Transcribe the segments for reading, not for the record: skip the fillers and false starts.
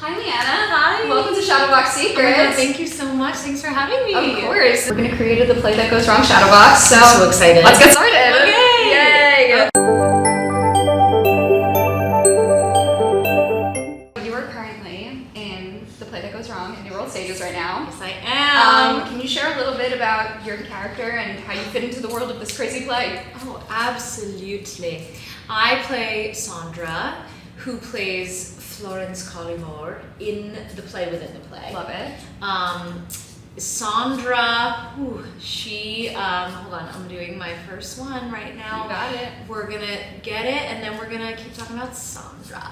Hi, Liana. Hi. Welcome to Shadowbox Secrets. Oh my God, thank you so much. Thanks for having me. Of course. We're going to create the Play That Goes Wrong Shadowbox. I'm so excited. Let's get started. Okay. Yay. Okay. You are currently in the Play That Goes Wrong in New World Stages right now. Yes, I am. Can you share a little bit about your character and how you fit into the world of this crazy play? Oh, absolutely. I play Sandra, who plays Florence Collymore in the play within the play. Love it. Sandra, she, hold on, I'm doing my first one right now. You got it. We're gonna get it, and then we're gonna keep talking about Sandra.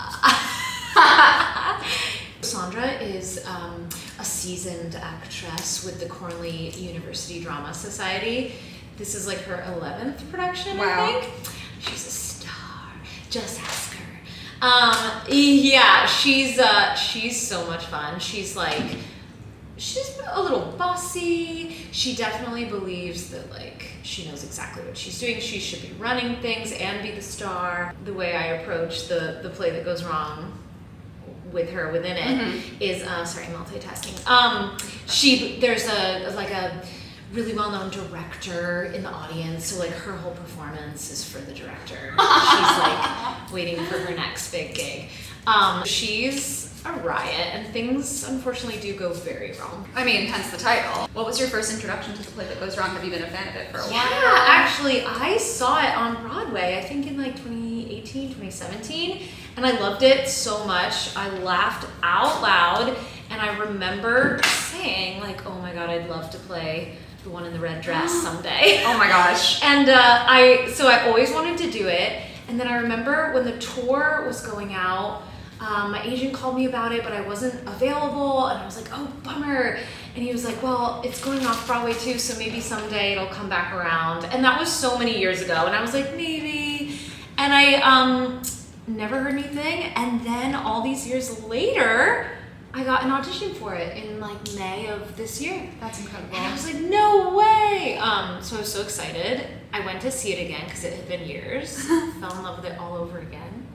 Sandra is a seasoned actress with the Cornell University Drama Society. This is like her 11th production, Wow. I think. She's a star. Just ask her. Yeah, she's so much fun. She's a little bossy. She definitely believes that she knows exactly what she's doing. She should be running things and be the star. The way I approach the Play That Goes Wrong with her within it is multitasking. There's a really well-known director in the audience, so her whole performance is for the director. She's waiting for her next big gig. She's a riot, and things unfortunately do go very wrong. I mean, hence the title. What was your first introduction to the Play That Goes Wrong? Have you been a fan of it for a while? Yeah, actually, I saw it on Broadway, I think in 2018, 2017, and I loved it so much. I laughed out loud, and I remember saying, oh my God, I'd love to play the one in the red dress someday. Oh my gosh. And I always wanted to do it, and then I remember when the tour was going out, my agent called me about it, but I wasn't available, and I was like, oh, bummer. And he was like, well, it's going off Broadway too, so maybe someday it'll come back around. And that was so many years ago, and I was like, maybe. And I never heard anything, and then all these years later, I got an audition for it in May of this year. That's incredible. And I was like, no way! So I was so excited. I went to see it again because it had been years. Fell in love with it all over again.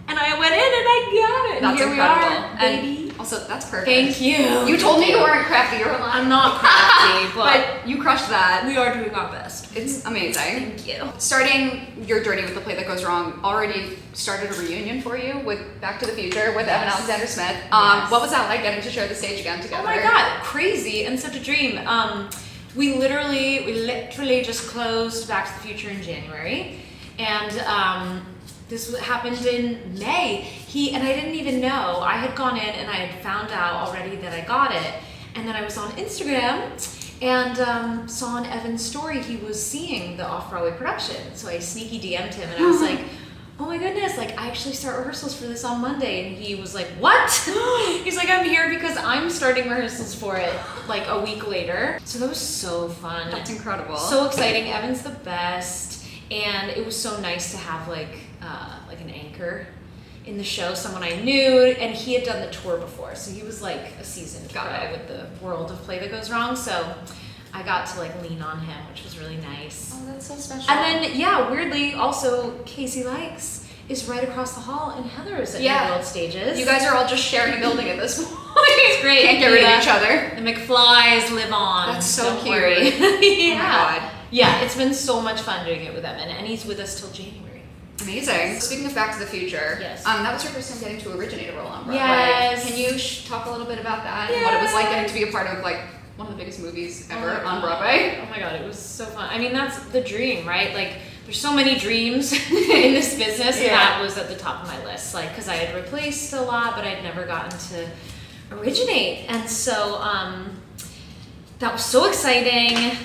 And I went in and I got it. That's Here incredible. we are, baby. And also, that's perfect. Thank you. You told me you weren't crafty. You were lying. I'm not crafty, but you crushed that. we are doing our best. It's amazing. Thank you. Starting your journey with the Play That Goes Wrong already started a reunion for you with Back to the Future with Evan Alexander Smith. Yes. What was that like getting to share the stage again together? Oh my God, crazy and such a dream. We literally just closed Back to the Future in January, and this happened in May. And I didn't even know. I had gone in and I had found out already that I got it, and then I was on Instagram and saw on Evan's story he was seeing the off-Broadway production. So I sneaky DM'd him and I was like, oh my goodness, I actually start rehearsals for this on Monday. And he was like, what? He's like, I'm here because I'm starting rehearsals for it a week later. So that was so fun. That's incredible. So exciting. Evan's the best. And it was so nice to have an anchor in the show, someone I knew, and he had done the tour before. So he was a seasoned guy with the world of Play That Goes Wrong. So I got to lean on him, which was really nice. Oh, that's so special. And then, weirdly, also, Casey Likes is right across the hall in Heather's at New World Stages. You guys are all just sharing a building at this point. It's great. Can't get rid of each other. The McFlys live on. That's so Don't cute. worry. Oh my God. Yeah, it's been so much fun doing it with Evan, and he's with us till January. Amazing. Speaking of Back to the Future, Yes. That was your first time getting to originate a role on Broadway. Yes. Can you talk a little bit about that and what it was like getting to be a part of one of the biggest movies ever on Broadway? Oh my God, it was so fun. I mean, that's the dream, right? There's so many dreams in this business, and that was at the top of my list. Because I had replaced a lot, but I'd never gotten to originate, and so that was so exciting.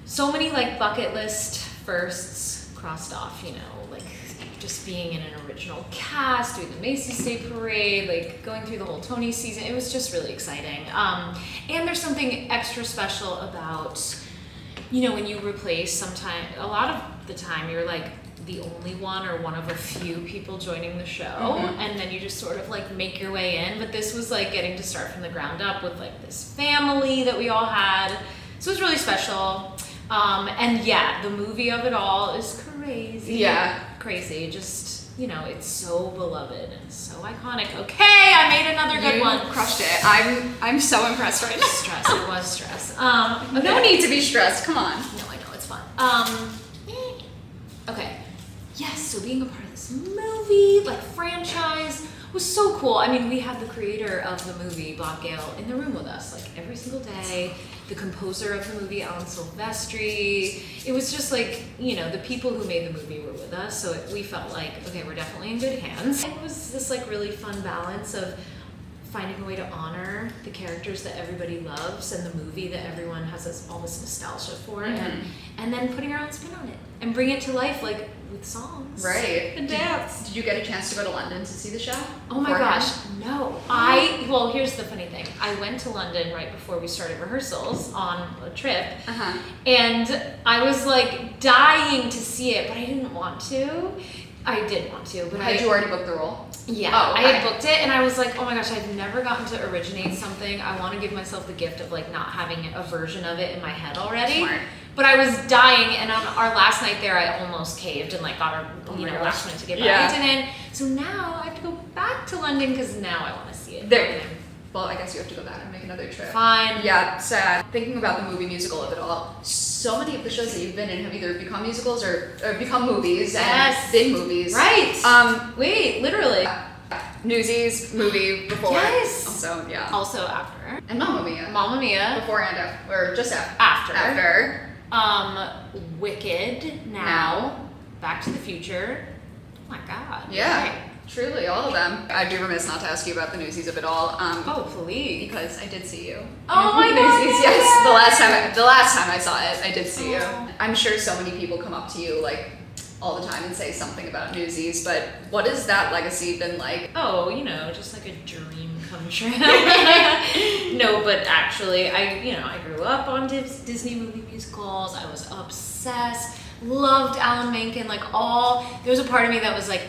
So many bucket list firsts crossed off, just being in an original cast, doing the Macy's Day Parade, going through the whole Tony season. It was just really exciting. And there's something extra special about, when you replace a lot of the time you're the only one or one of a few people joining the show, and then you just sort of make your way in. But this was getting to start from the ground up with this family that we all had. So it was really special. And the movie of it all is crazy. Yeah. Crazy. Just it's so beloved and so iconic. Okay, I made another good one. Crushed it. I'm so impressed right now. Stress. It was stress. No need to be stressed. Come on. No, I know it's fun. Okay. Yes. So being a part of this movie, like franchise, was so cool. I mean, we had the creator of the movie, Bob Gale, in the room with us, like every single day. The composer of the movie, Alan Silvestri. It was just like, the people who made the movie were with us, so we felt like, okay, we're definitely in good hands. It was this like really fun balance of finding a way to honor the characters that everybody loves and the movie that everyone has all this nostalgia for, and then putting our own spin on it and bring it to life, like with songs, right? And dance. Did you get a chance to go to London to see the show? Oh my gosh, no. Well, here's the funny thing. I went to London right before we started rehearsals on a trip, and I was like dying to see it, but I didn't want to. I did want to, but Had you already booked the role? Yeah, oh, okay. I had booked it, and I was like, oh my gosh, I've never gotten to originate something. I want to give myself the gift of like not having a version of it in my head already. Smart. But I was dying, and on our last night there, I almost caved and like got our last minute ticket, but I didn't. So now I have to go back to London because now I want to see it. Well, I guess you have to go back and make another trip. Fine. Yeah, sad. Thinking about the movie musical of it all, so many of the shows that you've been in have either become musicals or become movies and been movies. Right. Wait, literally. Newsies, movie, before. Yes. Also, yeah. Also after. And Mamma Mia. Mamma Mia. Before and after. Or just after. After. Wicked, now. Back to the Future. Oh my god. Yeah. Right. Truly, all of them. I'd be remiss not to ask you about the Newsies of it all. Oh, please. Because I did see you. Oh my god. Newsies, yes. The last time I saw it, I did see you. I'm sure so many people come up to you like all the time and say something about Newsies, but what has that legacy been like? Oh, just like a dream come true. No, but actually, I grew up on Disney movie musicals. I was obsessed. Loved Alan Menken. There was a part of me that was like,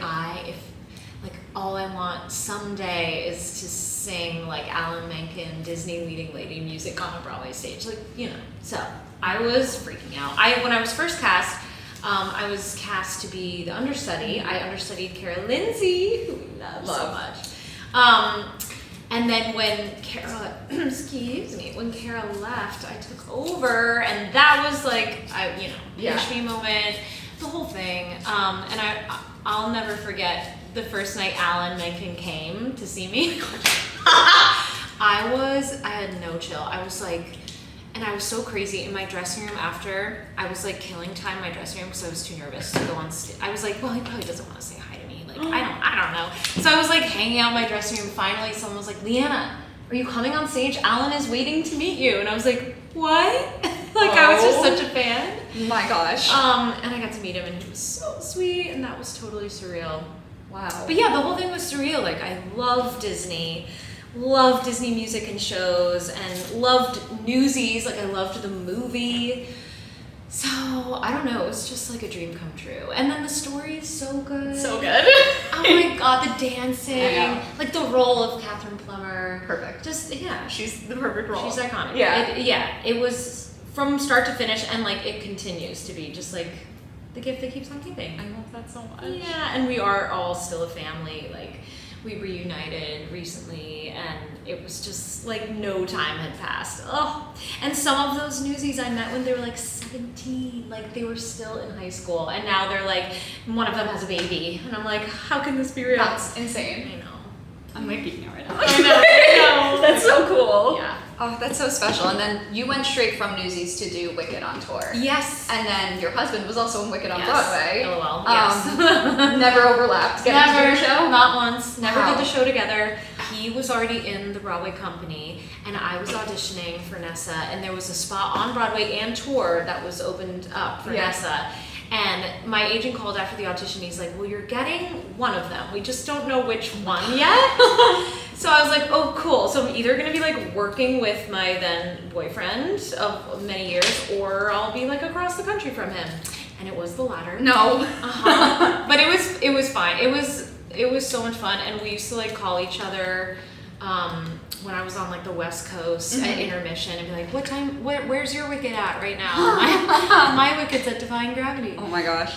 all I want someday is to sing like Alan Menken, Disney leading lady music on a Broadway stage. So I was freaking out. When I was first cast, I was cast to be the understudy. I understudied Kara Lindsay, who we love so much. And then when Kara, when Kara left, I took over, and that was like, pinch me moment, the whole thing. And I'll never forget the first night Alan Menken came to see me. I had no chill. I was like, and I was so crazy in my dressing room after. I was like killing time in my dressing room because I was too nervous to go on stage. I was like, well, he probably doesn't want to say hi to me. I don't know. So I was like hanging out in my dressing room. Finally, someone was like, Liana, are you coming on stage? Alan is waiting to meet you. And I was like, what? I was just such a fan. My gosh. And I got to meet him, and he was so sweet, and that was totally surreal. Wow. But yeah, the whole thing was surreal. I love Disney. Loved Disney music and shows, and loved Newsies. I loved the movie. So, I don't know, it was just like a dream come true. And then the story is so good. So good. Oh my god, the dancing. I know. The role of Katherine Plumber. Perfect. She's the perfect role. She's iconic. Yeah. It was from start to finish, and it continues to be just the gift that keeps on giving. I love that so much. Yeah, and we are all still a family. We reunited recently, and it was just no time had passed. Oh, and some of those Newsies I met when they were 17, they were still in high school, and now they're one of them has a baby, and I'm like, how can this be real? That's insane. I know. I'm geeking out right now. I know. That's so cool. Yeah. Oh, that's so special. And then you went straight from Newsies to do Wicked on tour. Yes. And then your husband was also in Wicked on Broadway. LOL. Yes. Never overlapped. Getting to do the show? Not once. Never did the show together. He was already in the Broadway company, and I was auditioning for Nessa, and there was a spot on Broadway and tour that was opened up for Nessa. And my agent called after the audition. He's like, well, you're getting one of them. We just don't know which one yet. So I was like, oh, cool. So I'm either going to be working with my then boyfriend of many years, or I'll be across the country from him. And it was the latter. No. But it was fine. It was so much fun. And we used to call each other when I was on the West Coast at intermission and be like, what time, where's your Wicked at right now? My Wicked's at Defying Gravity. Oh my gosh.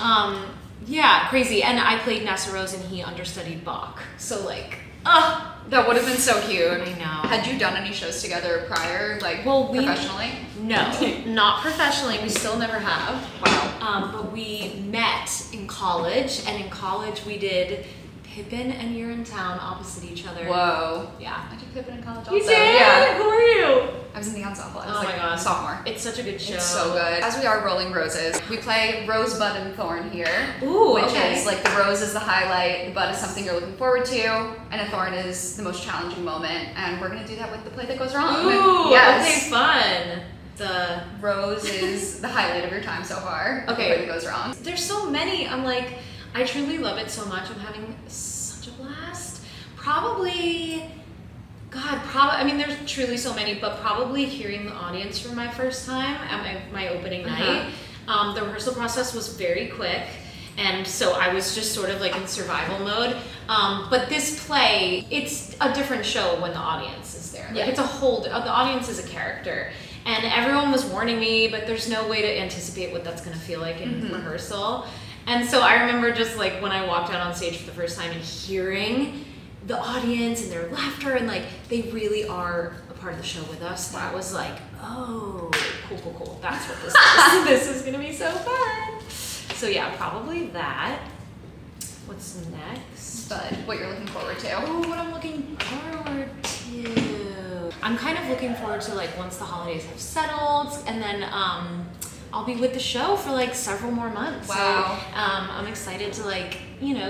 Yeah, crazy. And I played Nessarose and he understudied Bach. So like, that would have been so cute. I know. Had you done any shows together prior, like professionally? No, not professionally. We still never have. Wow. But we met in college, and in college we did Pippin and You're in Town opposite each other. Whoa. Yeah. I did Pippin in college also. You did? Yeah. Who are you? I was in the ensemble. I was Oh my God. sophomore. It's such a good show. It's so good. As we are rolling roses, we play Rosebud and Thorn here. Ooh, which okay. is like the rose is the highlight, the bud is something you're looking forward to, and a thorn is the most challenging moment. And we're gonna do that with the play that goes wrong. Ooh, yes. okay, fun. The rose is the highlight of your time so far. Okay. The play that goes wrong. There's so many. I'm like, I truly love it so much. I'm having such a blast. Probably. I mean, there's truly so many, but probably hearing the audience for my first time at my opening night. The rehearsal process was very quick, and so I was just sort of like in survival mode. But this play, it's a different show when the audience is there. Like it's the audience is a character, and everyone was warning me, but there's no way to anticipate what that's gonna feel like in rehearsal. And so I remember just like when I walked out on stage for the first time and hearing the audience and their laughter, and like they really are a part of the show with us. That was like, oh, cool. That's what this is. This is gonna be so fun. So yeah, probably that. What's next? But what you're looking forward to. Oh, what I'm looking forward to. I'm kind of looking forward to like once the holidays have settled, and then I'll be with the show for like several more months. Wow. So I'm excited to like,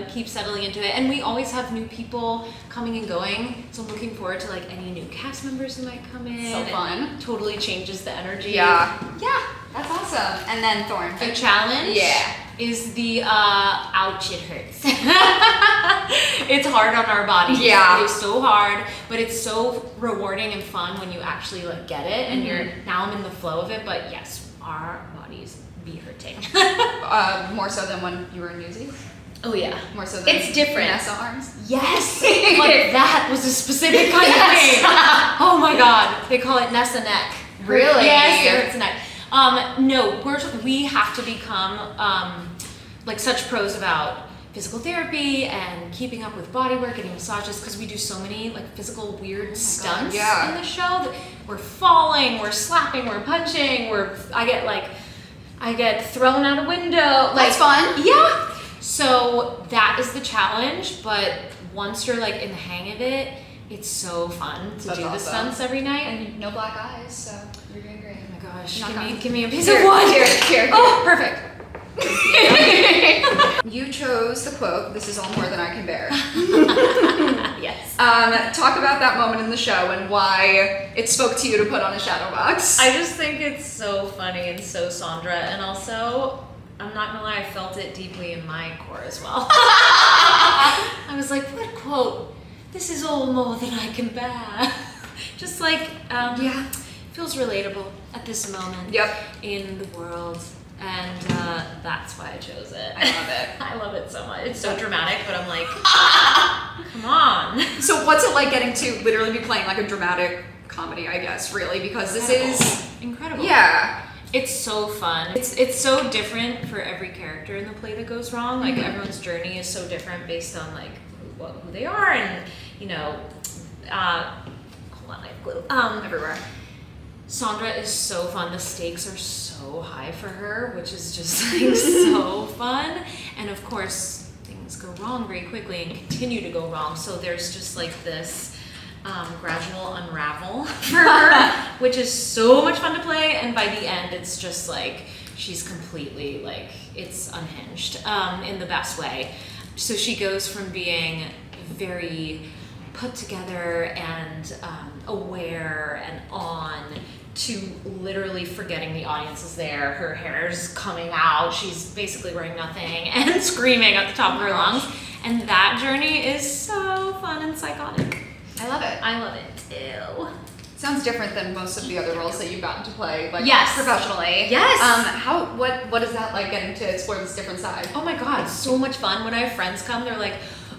keep settling into it. And we always have new people coming and going. So I'm looking forward to like any new cast members who might come in. So fun. It totally changes the energy. Yeah. That's awesome. And then Thorn. The challenge is the ouch, it hurts. It's hard on our bodies. Yeah. It's so hard, but it's so rewarding and fun when you actually like get it, and now I'm in the flow of it. But yes, our bodies be hurting. More so than when you were in Newsies? Oh yeah. More so than it's different. Vanessa arms? Yes. Like that was a specific kind of pain. Oh my God. They call it Nessa neck. Really? Yes, it hurts the neck. No, we have to become like such pros about physical therapy and keeping up with body work, getting massages, because we do so many like physical weird stunts in the show. That we're falling, we're slapping, we're punching, I get thrown out a window. That's fun. Yeah. So that is the challenge, but once you're like in the hang of it, it's so fun to do the stunts every night. And no black eyes, so you're doing great. Oh my gosh, Knock give me a piece of wood. Here. Oh, perfect. You chose the quote, "This is all more than I can bear." Yes. Talk about that moment in the show and why it spoke to you to put on a shadow box. I just think it's so funny and so Sandra, and also, I'm not gonna lie, I felt it deeply in my core as well. I was like, what quote? This is all more than I can bear. Just like, feels relatable at this moment in the world. And that's why I chose it. I love it. I love it so much. It's so dramatic, but I'm like, come on. So what's it like getting to literally be playing like a dramatic comedy, I guess, really? Because this is incredible. Yeah. It's so fun. It's so different for every character in the play that goes wrong. Like everyone's journey is so different based on like who they are, and hold on, I have glue. Everywhere. Sandra is so fun. The stakes are so high for her, which is just like so fun. And of course, things go wrong very quickly and continue to go wrong. So there's just like this gradual unravel for her, which is so much fun to play. And by the end, it's just like she's completely like, it's unhinged in the best way. So she goes from being very put together and aware and on to literally forgetting the audience is there. Her hair's coming out. She's basically wearing nothing and screaming at the top of her lungs. And that journey is so fun and psychotic. I love it. I love it too. Sounds different than most of the other roles that you've gotten to play, like professionally. Yes. What is that like, getting to explore this different side? Oh my God, it's so much fun. When I have friends come, they're like,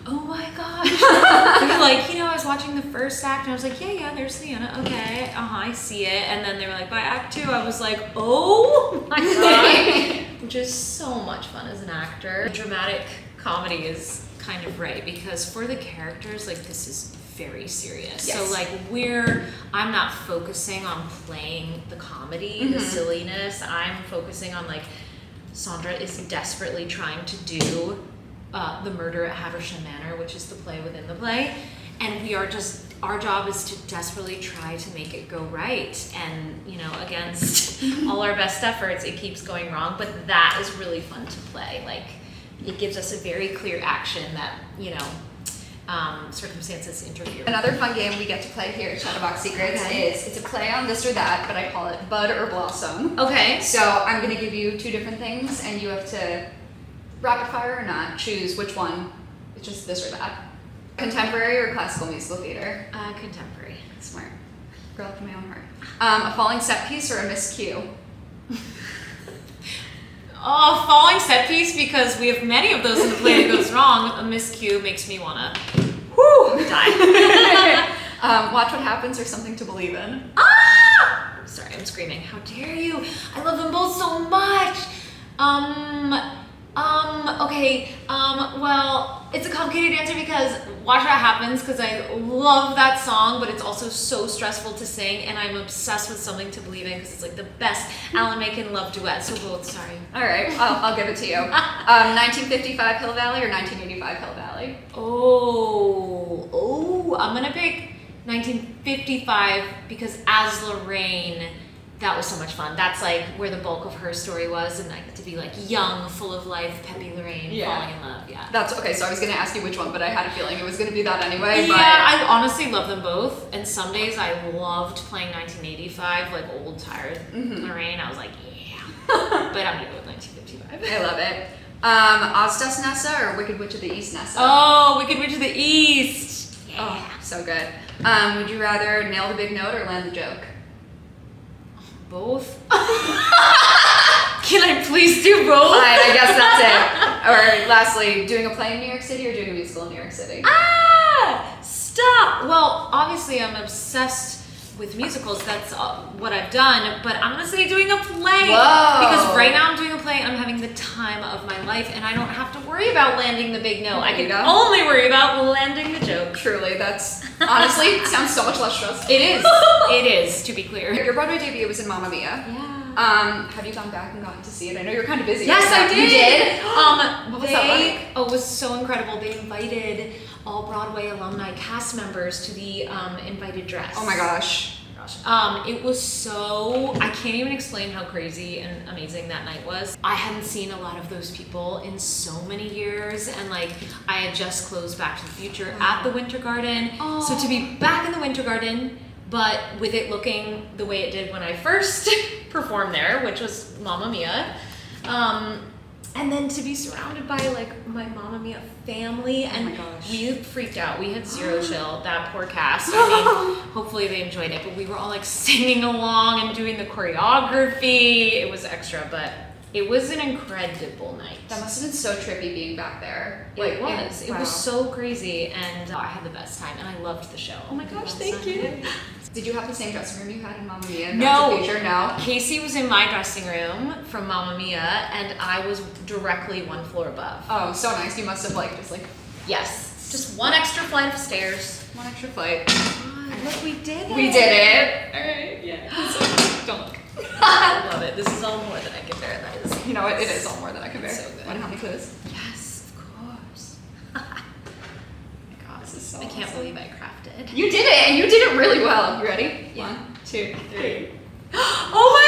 oh my gosh. They're like, I was watching the first act and I was like, yeah, there's Liana. Okay, I see it. And then they were like, by act 2, I was like, oh my God. which is so much fun as an actor. Dramatic comedy is kind of right, because for the characters, like, this is very serious. Yes. So like I'm not focusing on playing the comedy, the silliness. I'm focusing on like Sandra is desperately trying to do the murder at Haversham Manor, which is the play within the play, and we are just, our job is to desperately try to make it go right, and you know, against all our best efforts it keeps going wrong, but that is really fun to play. Like, it gives us a very clear action that, you know, circumstances interfere. Another fun game we get to play here at Shadowbox Secrets is, it's a play on this or that, but I call it Bud or Blossom. Okay. So I'm going to give you two different things, and you have to, rapid fire or not, choose which one. It's just this or that. Contemporary or classical musical theater? Contemporary. Smart. Girl after my own heart. A falling set piece or a miscue? Oh, falling set piece, because we have many of those in the play that goes wrong. A miscue makes me wanna die. Watch What Happens or Something to Believe in? Ah! Sorry, I'm screaming. How dare you? I love them both so much. Okay. Well, it's a complicated answer because Watch What Happens, because I love that song, but it's also so stressful to sing, and I'm obsessed with Something to Believe in because it's like the best Alan Menken love duet. So both. Sorry. All right, I'll give it to you. 1955 Hill Valley or 1985 Hill Valley? Oh, I'm gonna pick 1955 because as Lorraine, that was so much fun. That's like where the bulk of her story was, and I get to be like young, full of life, peppy Lorraine, falling in love. Yeah. That's okay. So I was gonna ask you which one, but I had a feeling it was gonna be that anyway. Yeah, but... I honestly love them both, and some days I loved playing 1985, like old, tired Lorraine. I was like, yeah. But I'm gonna go with 1955. I love it. Ozdas Nessa or Wicked Witch of the East Nessa? Oh, Wicked Witch of the East. Yeah. Oh, so good. Would you rather nail the big note or land the joke? Both. Can I please do both? Fine, I guess that's it. Or lastly, doing a play in New York City or doing a musical in New York City? Stop. Well, obviously I'm obsessed with musicals. That's what I've done, but I'm gonna say doing a play. Whoa. Because right now I'm doing a play and I'm having the time of my life, and I don't have to worry about landing the big note. I can only worry about landing the joke. Truly, that's honestly sounds so much less stressful. It is. It is, to be clear. Your Broadway debut was in Mamma Mia. Yeah. Have you gone back and gotten to see it? I know you're kind of busy. Yes, I did. You did? What was that like? Oh, it was so incredible. They invited all Broadway alumni cast members to the invited dress. Oh my gosh. It was so, I can't even explain how crazy and amazing that night was. I hadn't seen a lot of those people in so many years, and like I had just closed Back to the Future at the Winter Garden. Oh. So to be back in the Winter Garden, but with it looking the way it did when I first performed there, which was Mamma Mia, and then to be surrounded by like my Mamma Mia family, and we freaked out. We had zero chill. That poor cast. I mean, hopefully they enjoyed it, but we were all like singing along and doing the choreography. It was extra, but it was an incredible night. That must have been so trippy being back there. Like, it was so crazy, and I had the best time, and I loved the show. Oh my gosh, thank you. Did you have the same dressing room you had in Mamma Mia? No. No. Casey was in my dressing room from Mamma Mia, and I was directly one floor above. Oh, so nice. You must have just Yes. Just one extra flight of stairs. One extra flight. Look, we did it. We did it. All right, yeah. Don't look. I love it. This is all more than I can bear. That is. You know what? It is all more than I can bear. So good. Want to help me clues? Yes, of course. God, this is so I can't awesome. believe I crafted. You did it, and you did it really well. You ready? Yeah. 1, 2, 3. Oh my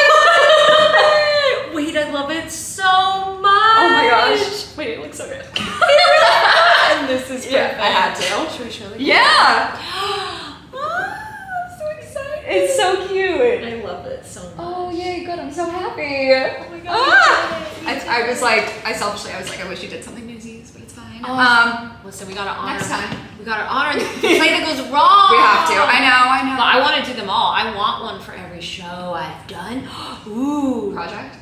god! Wait, I love it so much. Oh my gosh. Wait, it looks so good. And this is perfect. Yeah, I had to. Should we show it? Yeah. I'm so excited. It's so cute. I love it so much. Oh yay, good. I'm so happy. Oh my god. I was like, I wish you did something Newsies, but it's fine. Listen, we gotta honor. Next time. We gotta honor the play that goes wrong. We have to. I know. But I want to do them all. I want one for every show I've done. Ooh. Project.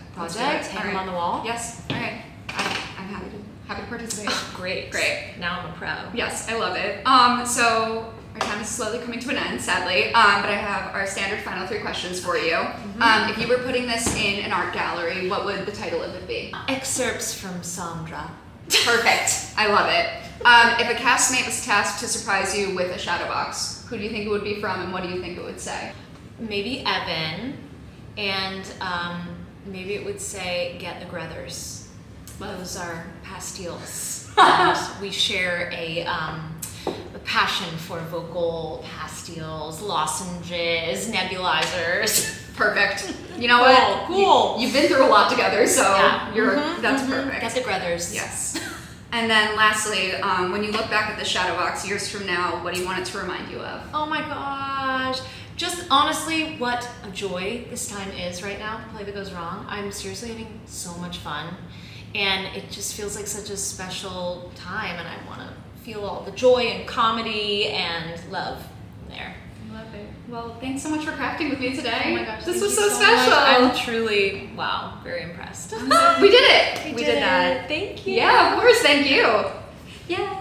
Hang them on the wall. Yes. All right. I'm happy to participate. Great. Now I'm a pro. Yes, I love it. So are our time is slowly coming to an end, sadly. But I have our standard final 3 questions for you. If you were putting this in an art gallery, what would the title of it be? Excerpts from Sandra. Perfect. I love it. If a castmate was tasked to surprise you with a shadow box, who do you think it would be from, and what do you think it would say? Maybe Evan, and maybe it would say, get the Gruthers. Those are pastilles. And we share a passion for vocal pastilles, lozenges, nebulizers. Perfect. You know what? Cool. You've been through a lot together, so Yeah. that's perfect. Get the Gruthers. Yes. And then lastly, when you look back at the shadow box years from now, what do you want it to remind you of? Oh my gosh. Just honestly, what a joy this time is right now. Play That Goes Wrong. I'm seriously having so much fun. And it just feels like such a special time, and I want to feel all the joy and comedy and love there. I love it. Well, thanks so much for crafting with me today. Oh my gosh, this thank was you so special. much. I'm truly, very impressed. We did it. We did that. Thank you. Yeah, of course. Thank you. Yeah.